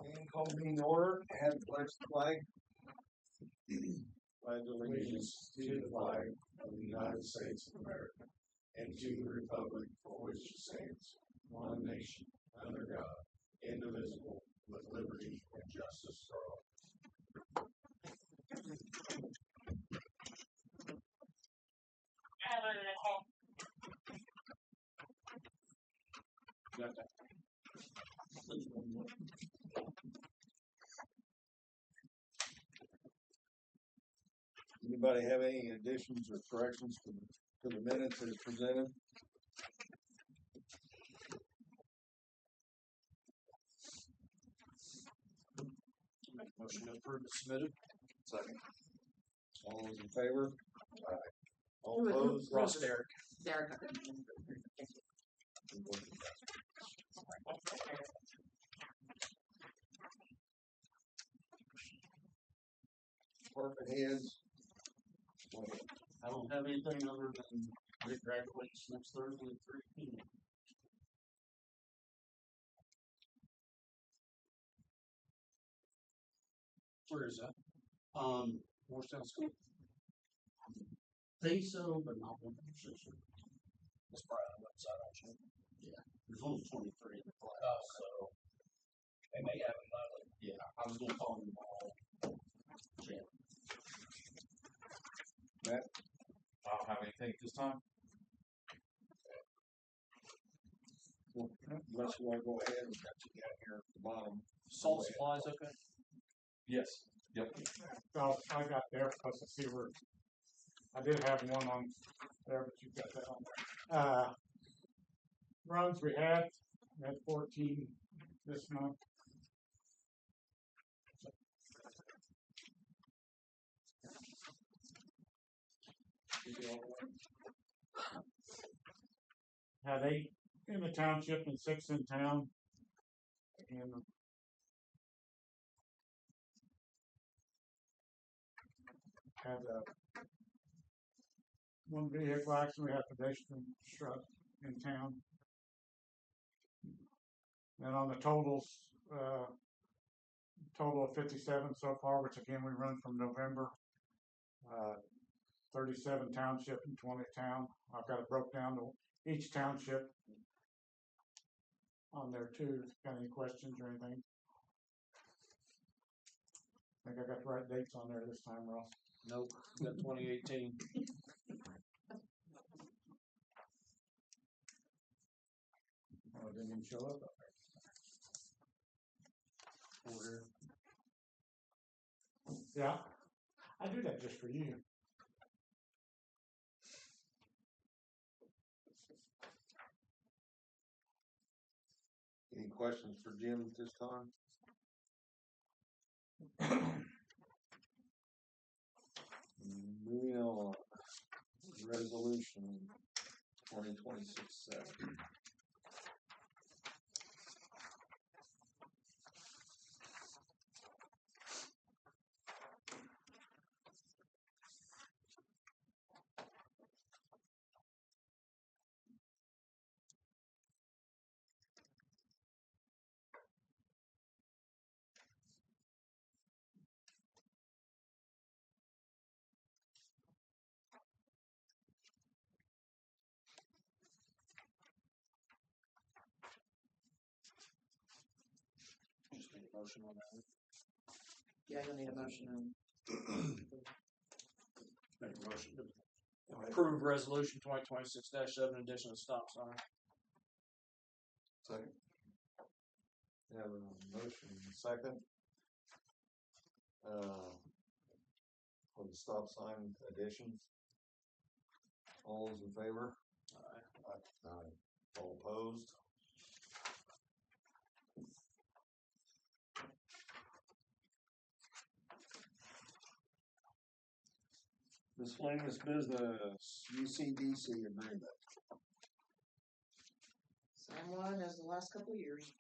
And call me in order, have the pledge the flag. Pledge allegiance to the flag of the United States of America and to the republic for which it stands, one nation, under God, indivisible, with liberty and justice for all. Anybody have any additions or corrections to the minutes that are presented? Make a motion to approve the submitted. Second. All those in favor? Aye. All opposed? Ross Derrek. Derrek. Department heads. I don't have anything other than Rick graduates next Thursday at 3 p.m. Where is that? Morristown School. Think so, but not 100% sure. It's probably on the website, actually. Yeah. There's only 23 in the class, so they may have another. Yeah, I was gonna call them all. Yeah. Matt? I don't have anything at this time. Well, unless you want to go ahead and got you down here at the bottom. Salt supplies, okay? Yes. Yep. Well, I got there because I see where I did have one on there, but you got that on there. Runs we had 14 this month. Had 8 in the township and 6 in town. And had one vehicle accident. We had pedestrian struck in town. And on the totals, total of 57 so far, which again we run from November. 37 township and 20 town. I've got it broke down to each township on there too. Got any questions or anything? I think I got the right dates on there this time, Ross. Nope, got 2018. Oh, it didn't even show up there. Yeah, I do that just for you. Any questions for Jim at this time? Moving on. Resolution 2026-7. Just need a motion on that. Yeah, you'll need a motion on. Make a motion to approve resolution 2026-7, addition of stop sign. Second. We have a motion and a second. For the stop sign additions. All those in favor? Aye. All opposed? Miscellaneous business, UCDC agreement. Same one as the last couple of years.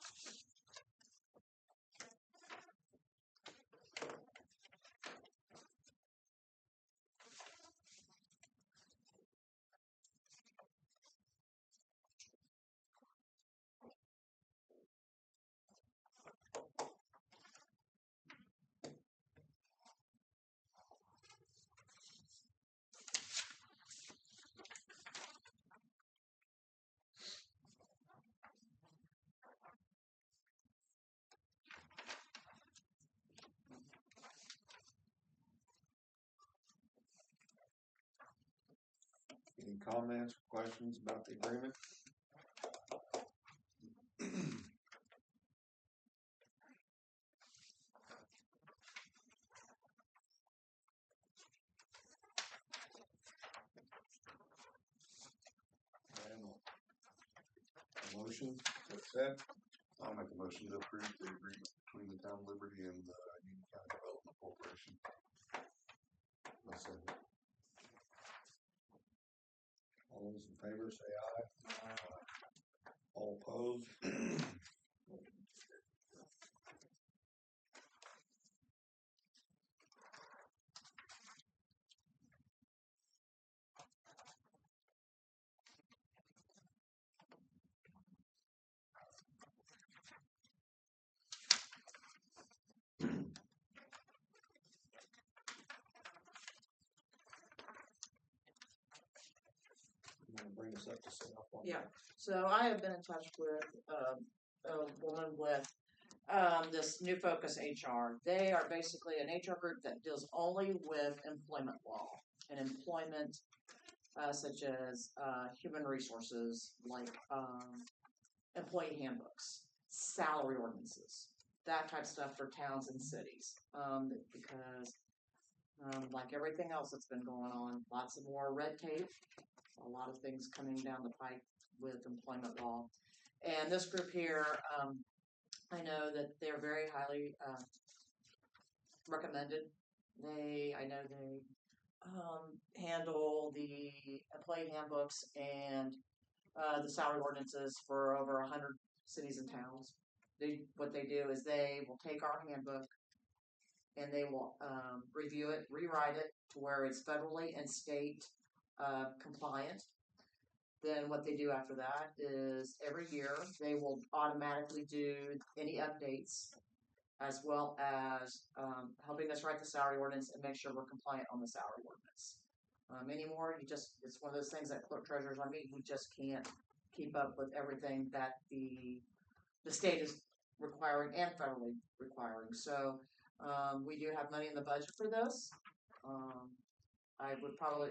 comments, questions about the agreement? And a motion to accept. I'll make a motion to approve the agreement between the town of Liberty and the Union County Development Corporation. I'll second. All those in favor say aye. All opposed? Bring us up to set up on. Yeah, so I have been in touch with, a woman with, this New Focus HR. They are basically an HR group that deals only with employment law and employment, such as, human resources, like, employee handbooks, salary ordinances, that type of stuff for towns and cities. Because, like everything else that's been going on, lots of more red tape, a lot of things coming down the pipe with employment law. And this group here, I know that they're very highly recommended. I know they handle the employee handbooks and the salary ordinances for over 100 cities and towns. What they do is they will take our handbook and they will review it, rewrite it to where it's federally and state compliant. Then what they do after that is every year they will automatically do any updates, as well as helping us write the salary ordinance and make sure we're compliant on the salary ordinance. Anymore, it's one of those things that clerk treasurers like me, we just can't keep up with everything that the state is requiring and federally requiring. So we do have money in the budget for this.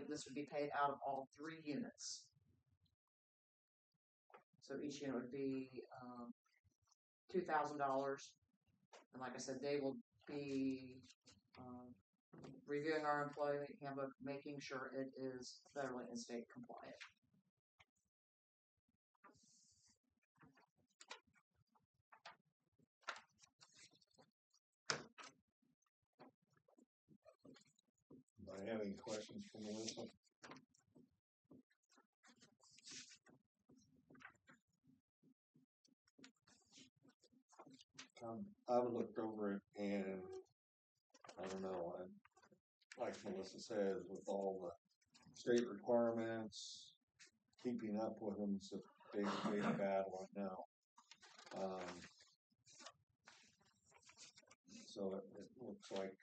This would be paid out of all 3 units. So each unit would be $2,000. And like I said, they will be reviewing our employee handbook, making sure it is federally and state compliant. Do I have any questions for Melissa? I've looked over it and I don't know, like Melissa says, with all the state requirements, keeping up with them, it's a big battle right now. So it looks like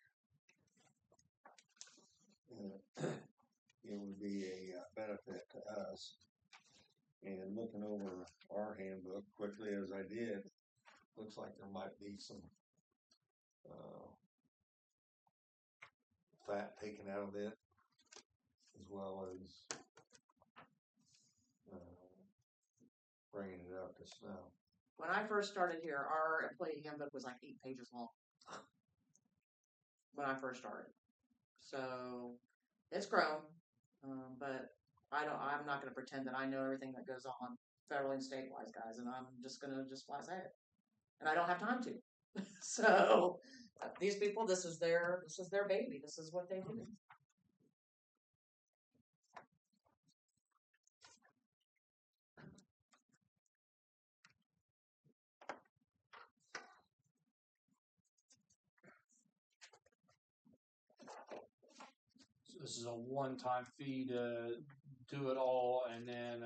it would be a benefit to us. And looking over our handbook quickly as I did, looks like there might be some fat taken out of it, as well as bringing it up to snow. When I first started here, our employee handbook was like 8 pages long. When I first started, so it's grown, but I'm not going to pretend that I know everything that goes on federally and state-wise, guys, and I'm just going to fly ahead. And I don't have time to. So these people, this is their baby. This is what they do. So this is a one-time fee to do it all, and then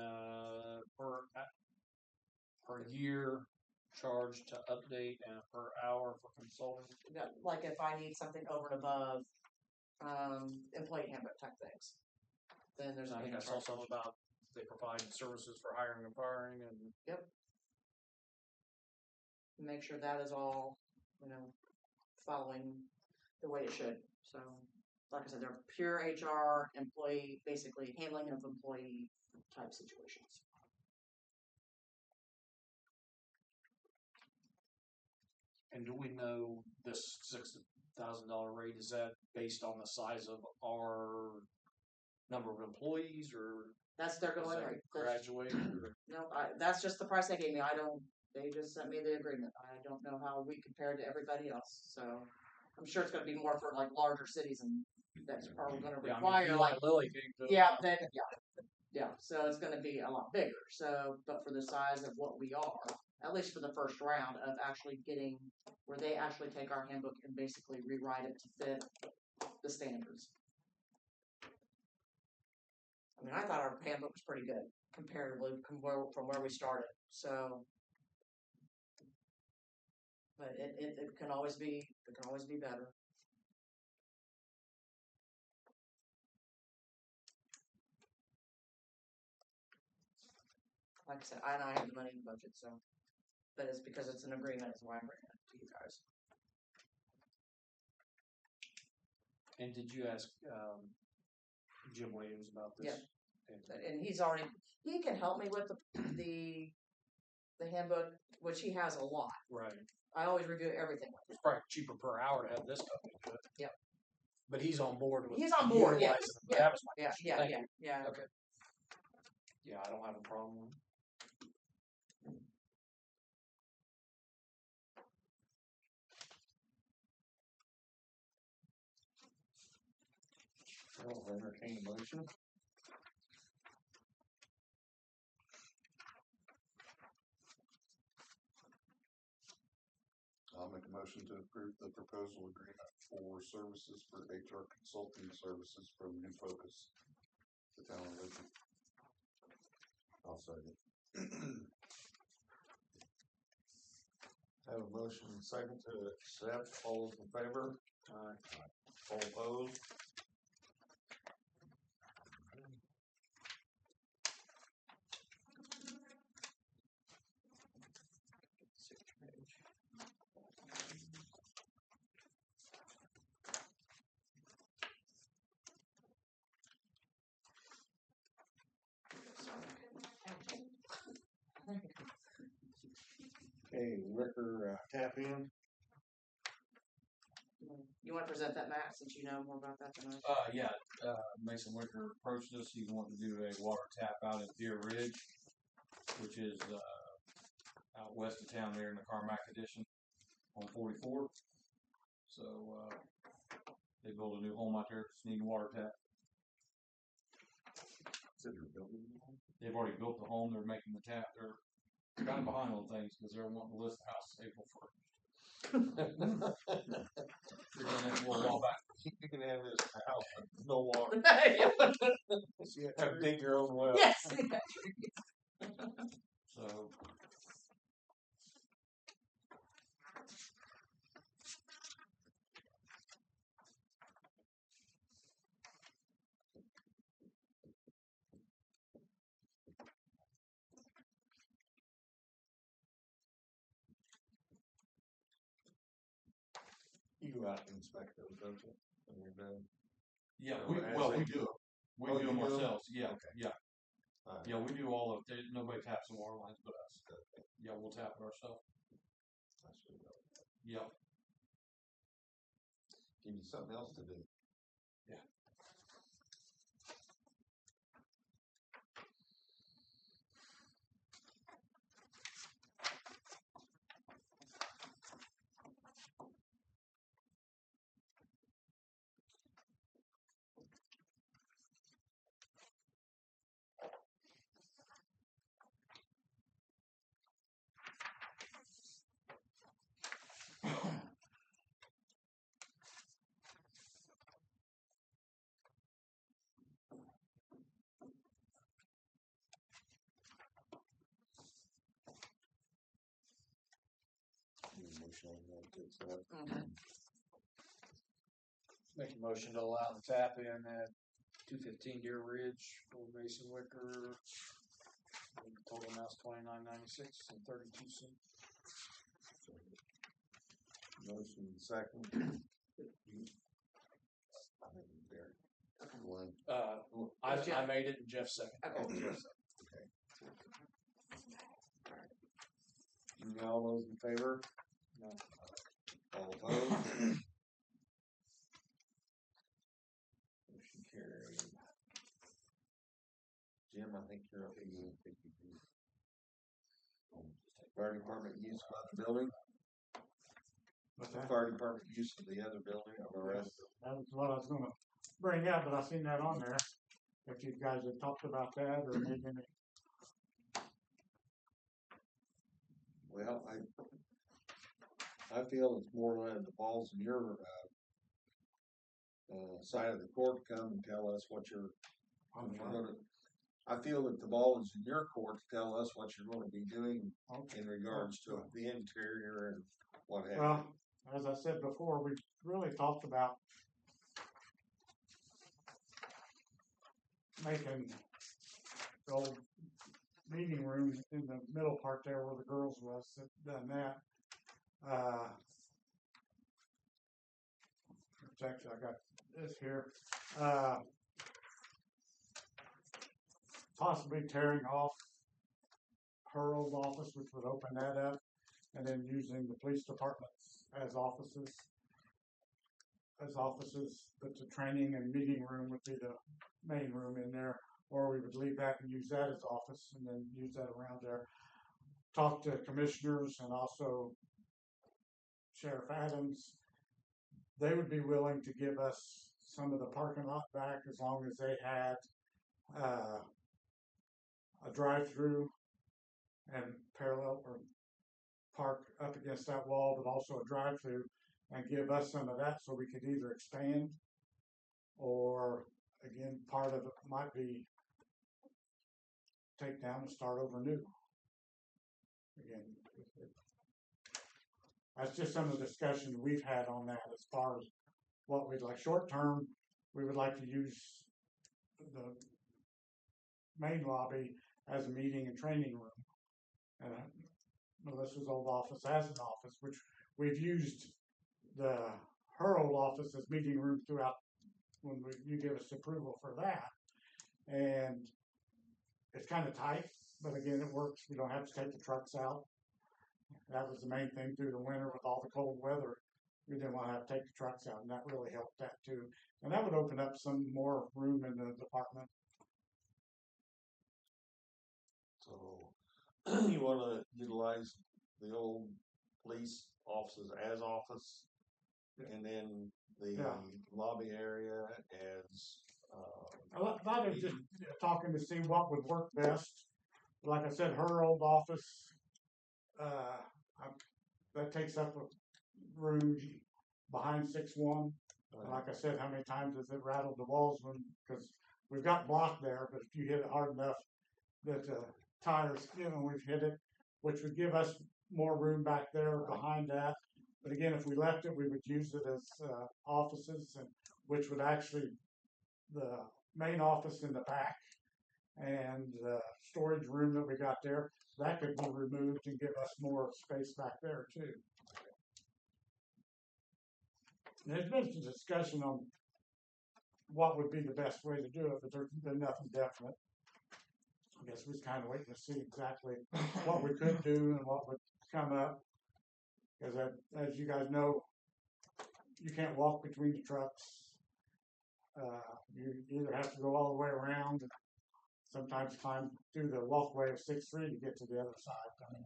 per year charge to update and per hour for consulting. Yeah, like if I need something over and above employee handbook type things, then there's I think that's also about they provide services for hiring and firing, and make sure that is all following the way it should. So like I said, they're pure HR employee, basically handling of employee type situations. And do we know this $6,000 rate, is that based on the size of our number of employees, or That's their is going that rate. graduated? Or? No, that's just the price they gave me. They just sent me the agreement. I don't know how we compare to everybody else. So I'm sure it's going to be more for like larger cities, and that's probably going to require Eli like, Lilly came to yeah. So it's going to be a lot bigger. So, but for the size of what we are, at least for the first round of actually getting where they actually take our handbook and basically rewrite it to fit the standards. I mean, I thought our handbook was pretty good comparatively from where we started. So, but it can always be better. Like I said, I have the money in the budget, so, but it's because it's an agreement. Is why I'm bringing it to you guys. And did you ask Jim Williams about this? Yeah. And he can help me with the handbook, which he has a lot. Right. I always review everything with him. It's probably cheaper per hour to have this company do it. Yep. But he's on board with He's on board, yeah. utilizing them. That was my question. Thank you. Yeah. Okay. Yeah, I don't have a problem. I'll entertain a motion. I'll make a motion to approve the proposal agreement for services for HR consulting services from New Focus, the town of Lincoln. I'll second. Have a motion and second to accept. All those in favor? Aye. All opposed? Okay, Ricker, tap in. You want to present that, Matt, since you know more about that than I? Mason Wicker approached us. He's wanting to do a water tap out at Deer Ridge, which is out west of town there in the Carmack Addition on 44. So they built a new home out there. Just need a water tap. They've already built the home. They're making the tap. They're kind of behind on things because they're wanting to list the house April 1st. They're going to have a while back. You can have this house, but no water. Yeah. You have to dig your own well. Yes. So You go out and inspect those, don't you? When you're done. yeah, we do. We Oh, do you them do 'em? ourselves. Yeah, Okay. yeah. All right. Yeah, we do all of it. Nobody taps the water lines but us. Yeah, we'll tap it ourselves. I should know. Yep. Give you something else to do. Yeah. Motion on that to accept. Make a motion to allow the tap in at 215 Deer Ridge for Mason Wicker. The total amount's $29.96 and 32 cents. Motion second. Derek. Okay. Glenn. I made it and Jeff second. Okay. All those in favor? No. All opposed? Motion carried. Jim, I think you're up again. Fire department use of the building, What's that? fire department use of the other building or the rest. That was what I was gonna bring up, but I seen that on there. If you guys had talked about that or made any, Well, I feel it's more like the ball's in your, side of the court to come and tell us what you're gonna. I feel that the ball is in your court to tell us what you're gonna be doing okay. in regards to the interior and what have you. Well, as I said before, we really talked about making the old meeting room in the middle part there where the girls was, done that. Actually, I got this here. Possibly tearing off her old office, which would open that up, and then using the police department as offices. But the training and meeting room would be the main room in there, or we would leave that and use that as office, and then use that around there. Talk to commissioners and also Sheriff Adams. They would be willing to give us some of the parking lot back as long as they had a drive-through and parallel or park up against that wall, but also a drive-through, and give us some of that so we could either expand or, again, part of it might be take down and start over new. Again, that's just some of the discussion we've had on that as far as what we'd like. Short term, we would like to use the main lobby as a meeting and training room. And Melissa's old office as an office, which we've used her old office as meeting room throughout when you give us approval for that. And it's kind of tight, but again, it works. We don't have to take the trucks out. That was the main thing through the winter with all the cold weather. We didn't want to have to take the trucks out, and that really helped that too. And that would open up some more room in the department. So you want to utilize the old police offices as office, and then the lobby area as. A lot of just talking to see what would work best. Like I said, her old office, that takes up a room behind 6-1. Like I said, how many times has it rattled the walls because we've got block there, but if you hit it hard enough that the tires, we've hit it, which would give us more room back there behind that. But again, if we left it, we would use it as offices, and which would actually the main office in the back and the storage room that we got there, that could be removed and give us more space back there too. And there's been some discussion on what would be the best way to do it, but there's been nothing definite. I guess we're kind of waiting to see exactly what we could do and what would come up. Because as you guys know, you can't walk between the trucks. You either have to go all the way around and sometimes climb through the walkway of 6-3 to get to the other side. I mean,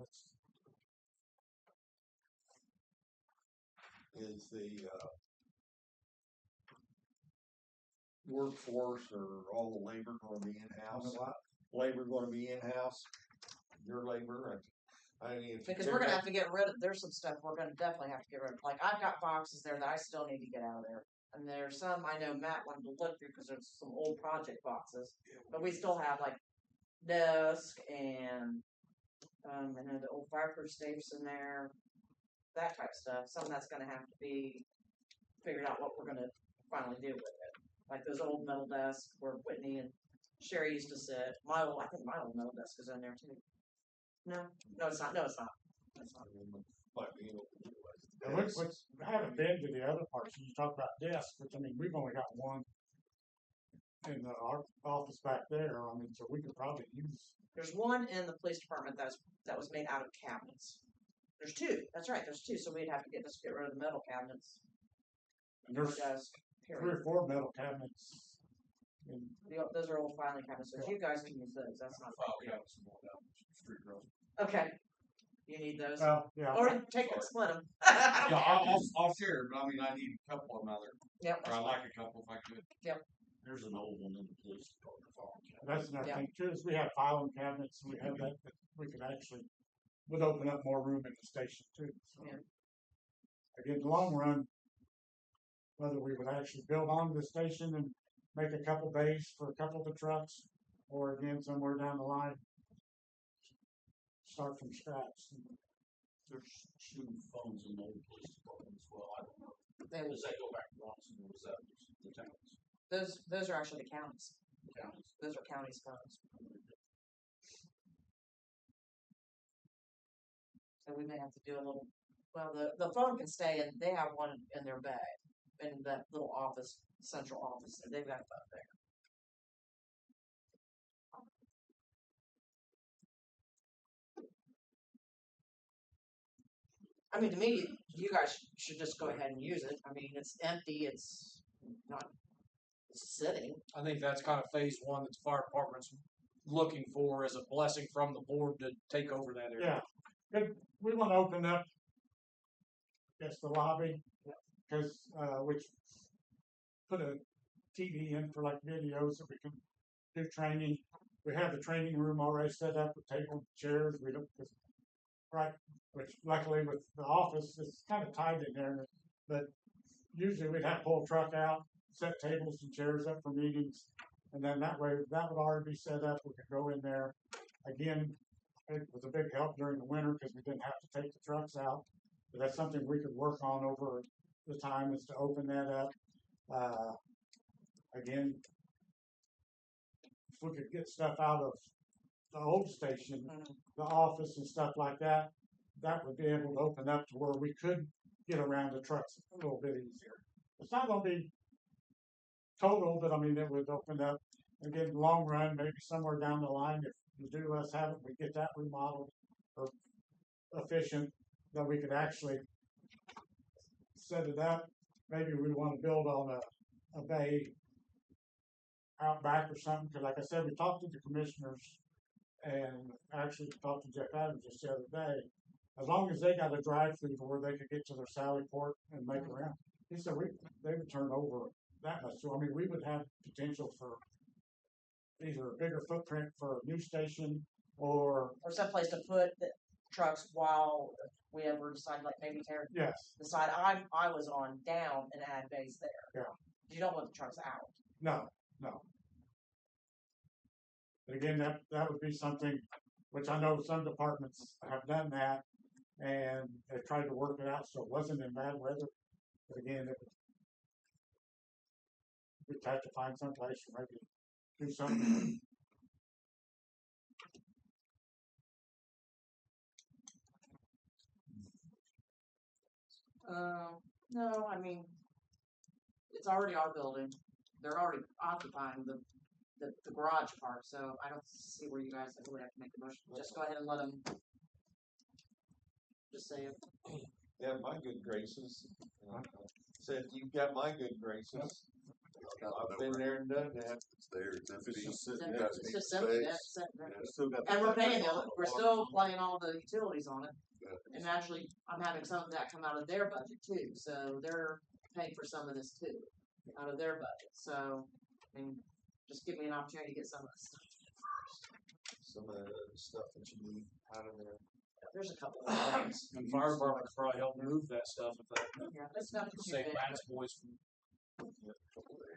Is the workforce or all the labor going to be in-house? Labor going to be in-house? Your labor? I mean, because we're gonna have to get rid of. There's some stuff we're gonna definitely have to get rid of. Like I've got boxes there that I still need to get out of there, and there's some I know Matt wanted to look through because there's some old project boxes, but we still have like desk and I know the old fireproof safes in there, that type of stuff. Some of that's gonna have to be figured out what we're gonna finally do with it. Like those old metal desks where Whitney and Sherry used to sit. I think my old metal desk is in there too. No, it's not. No, it's not. That's not Like being able to do like. And I haven't been to the other parts. You talk about desks, which I mean, we've only got one in our office back there. I mean, so we could probably use. There's one in the police department that was made out of cabinets. There's two. That's right. There's two. So we'd have to get rid of the metal cabinets. And there's Desk, 3 period. or 4 metal cabinets. And Those are old filing cabinets. So if you guys can use those, that's not. File cabinets and all that, street road. Okay. You need those. well, yeah, Or take and split them. Yeah, I'll share, but I mean, I need a couple of them out there, Yep. or I'd like a couple if I could. There's an old one in the police department. that's another Yeah. thing too. Is we have filing cabinets. And we have that we could actually would open up more room in the station too. So. Yeah. Again, in the long run, whether we would actually build onto the station and make a couple bays for a couple of the trucks, or again somewhere down the line, start from scratch. There's 2 phones in the old police department as well. I don't know. They- Does that go back to Brownsville or was that the towns? Those are actually the counties. The counties? Those are counties' phones. So we may have to do a little. Well, the phone can stay, and they have one in their bag, in that little office, central office. They've got a phone there. I mean, to me, you guys should just go ahead and use it. I mean, it's empty. It's not. It's sitting. I think that's kind of phase one that the fire department's looking for as a blessing from the board to take over that area. Yeah, we want to open up, the lobby, because which put a TV in for like videos that we can do training. We have the training room already set up with table, chairs. We don't, right, which luckily with the office, it's kind of tight in there, but usually we'd have to pull a truck out, set tables and chairs up for meetings, and then that way, that would already be set up. We could go in there. Again, it was a big help during the winter because we didn't have to take the trucks out. But that's something we could work on over the time, is to open that up. Again, if we could get stuff out of the old station, the office and stuff like that, that would be able to open up to where we could get around the trucks a little bit easier. It's not going to be total, but I mean, it would open up, again, long run, maybe somewhere down the line, if you do let us have it, we get that remodeled or efficient, that we could actually set it up. Maybe we want to build on a bay out back or something, because like I said, we talked to the commissioners and actually talked to Jeff Adams just the other day. As long as they got a drive-through to where they could get to their Sally Port and make around, he said they would turn over that much. So I mean, we would have potential for either a bigger footprint for a new station or someplace to put the trucks while we ever decide, like maybe tear yes, the side I was on down and add bays there. Yeah. You don't want the trucks out. no. But again, that would be something which I know some departments have done that, and they tried to work it out so it wasn't in bad weather. But again, we'd have to find some place or maybe do something. No, I mean, it's already our building. They're already occupying the garage part, so I don't see where you guys would have to make the motion. Just go ahead and let them. Just say it. Yeah, my good graces. Said you've got my good graces. I've been there and done that. It's there, it's empty. It's just sitting It's there. it's just simply that. Yeah, still got And we're that- paying them. We're still paying all the utilities on it. Yeah. And actually, I'm having some of that come out of their budget too. So they're paying for some of this too, out of their budget. So, I mean, just give me an opportunity to get some of this stuff. Some of the stuff that you need out of there. There's a couple of things. And fire department could probably help move that stuff if that Yeah, that's not too save bad. Matt's boys from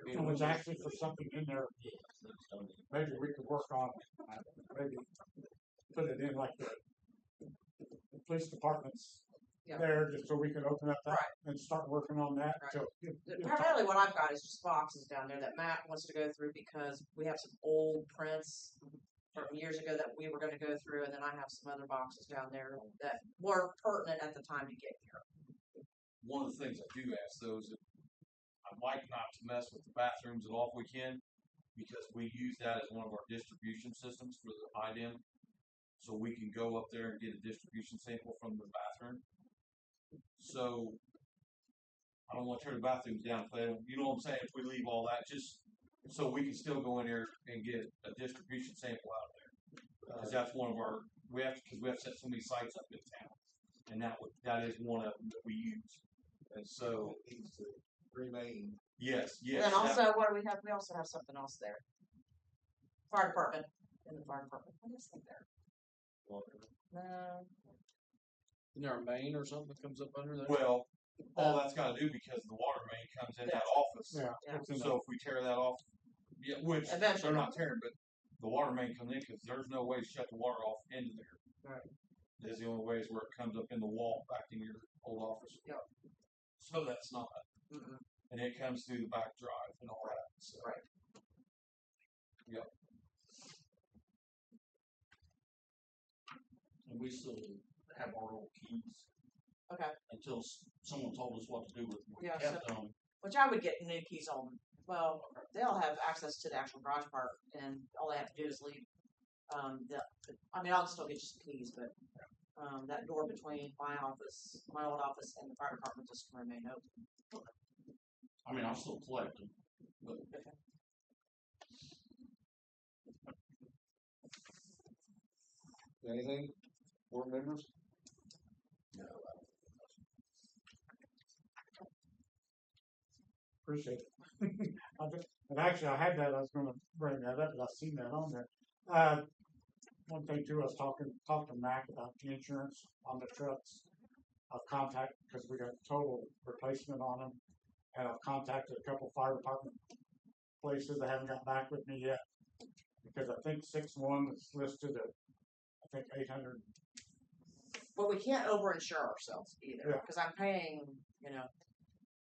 It was actually for something in there. Maybe we could work on, maybe put it in like the police departments Yeah. there, just so we could open up that Right. and start working on that. Right. till- Primarily what I've got is just boxes down there that Matt wants to go through because we have some old prints from years ago that we were gonna go through, and then I have some other boxes down there that were pertinent at the time to get here. One of the things I do ask though is that I'd like not to mess with the bathrooms at all if we can, because we use that as one of our distribution systems for the IDEM. So we can go up there and get a distribution sample from the bathroom. So I don't want to tear the bathrooms down if they don't, you know what I'm saying? If we leave all that, just so we can still go in there and get a distribution sample out of there. Because that's one of our, we have to set so many sites up in town. And that is one of them that we use. And so, It needs to remain. yes. And then also, what do we have? We also have something else there. Fire department. In the fire department. What is that there? No. Isn't there a main or something that comes up under there? Well, all that's got to do because the water main comes in that office. Yeah. Yeah. It's in So if we tear that off, yeah, which Eventually. they're not tearing, but the water main comes in because there's no way to shut the water off into there. Right. There's the only way is where it comes up in the wall back in your old office. Yep. So that's not, Mm-mm. and it comes through the back drive and all that. So. Right. Yep. And we still have our old keys Okay. until someone told us what to do with them. We Yeah, kept them. Which I would get new keys on. Well, they'll have access to the actual garage part, and all they have to do is leave. I'll still get you some keys, but that door between my office, my old office, and the fire department just can remain open. I mean, I'll still collect them, but Anything, board members? Appreciate it. And actually, I had that, I was gonna bring that up, but I seen that on there. One thing too, I was talking to Mac about the insurance on the trucks. I've contacted, because we got total replacement on them, and I've contacted a couple fire department places that haven't got back with me yet. Because I think 6-1 is listed at, I think 800. But we can't overinsure ourselves either, Yeah. because I'm paying,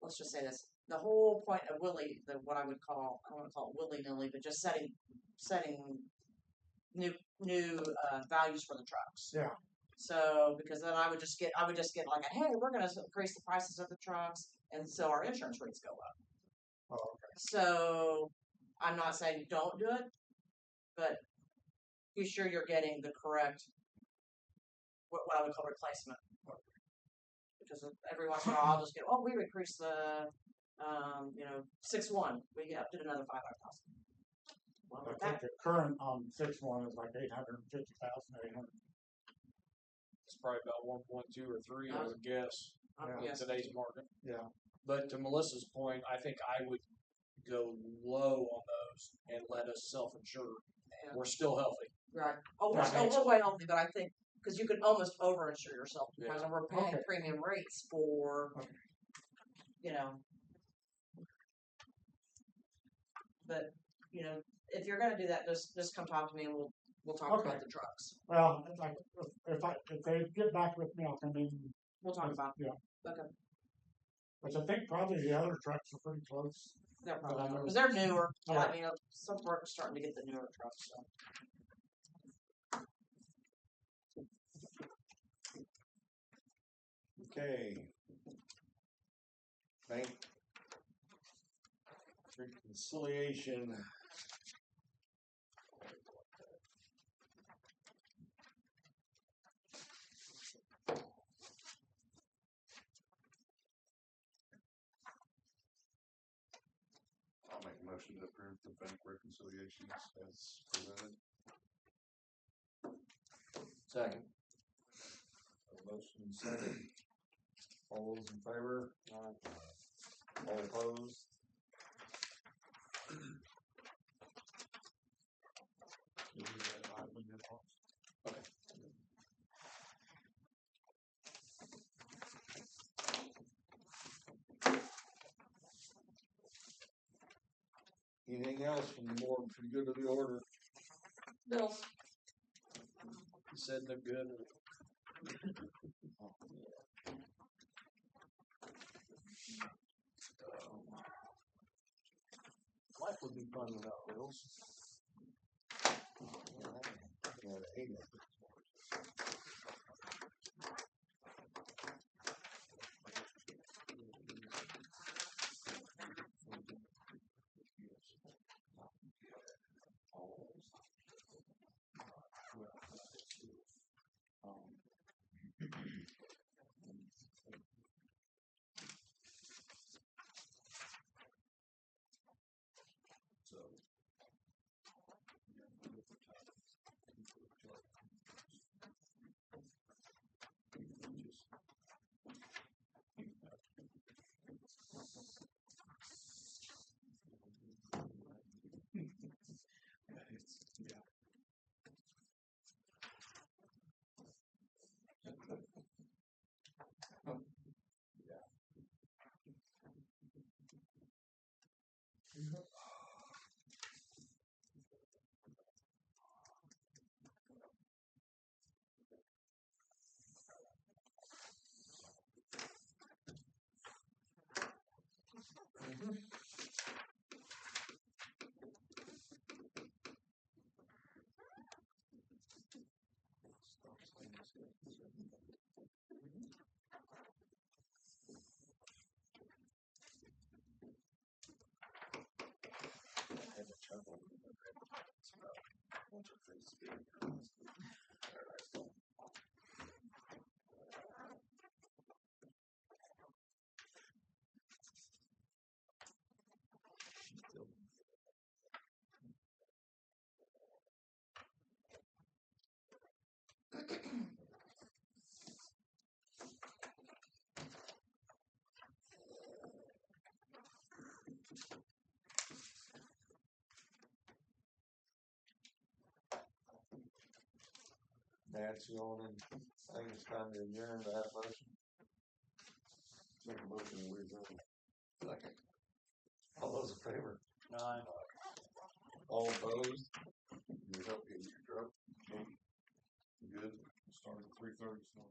let's just say this, the whole point of what I would call, I don't want to call it willy-nilly, but just setting new values for the trucks. Yeah. So, because then I would just get like, hey, we're going to increase the prices of the trucks, and so our insurance rates go up. Oh, okay. So, I'm not saying don't do it, but be sure you're getting the correct, what I would call replacement. Because every once in a while I'll just get, we increased the, 6-1, we upped it another $500,000. Well, I think the current on 6-1 is like 850,000, 800. It's probably about 1.2 or 3, I would guess, in Yes. today's market. Yeah. But to Melissa's point, I think I would go low on those and let us self-insure. Yeah. We're still healthy. Right. Oh, Right. we're way healthy, but I think because you can almost overinsure yourself because Yeah. we're paying Okay. premium rates for, But if you're gonna do that, just come talk to me and we'll talk Okay. about the trucks. Well, like if they get back with me, I'll come in. We'll talk about Yeah. Okay. Which I think probably the other trucks are pretty close. They're But I know- because they're newer. Yeah. Some are starting to get the newer trucks. So. Okay. Bank reconciliation. I'll make a motion to approve the bank reconciliations as presented. Second. Motion second. All those in favor? All opposed? Okay. Anything else from the board for good of the order? Bills. He said they're good. Life would be fun without bills. Nancy on and things time to adjourn to that motion. Make a motion to adjourn. Second. All those in favor? Aye. All opposed? You help get your truck? Good. Started at 3:30, so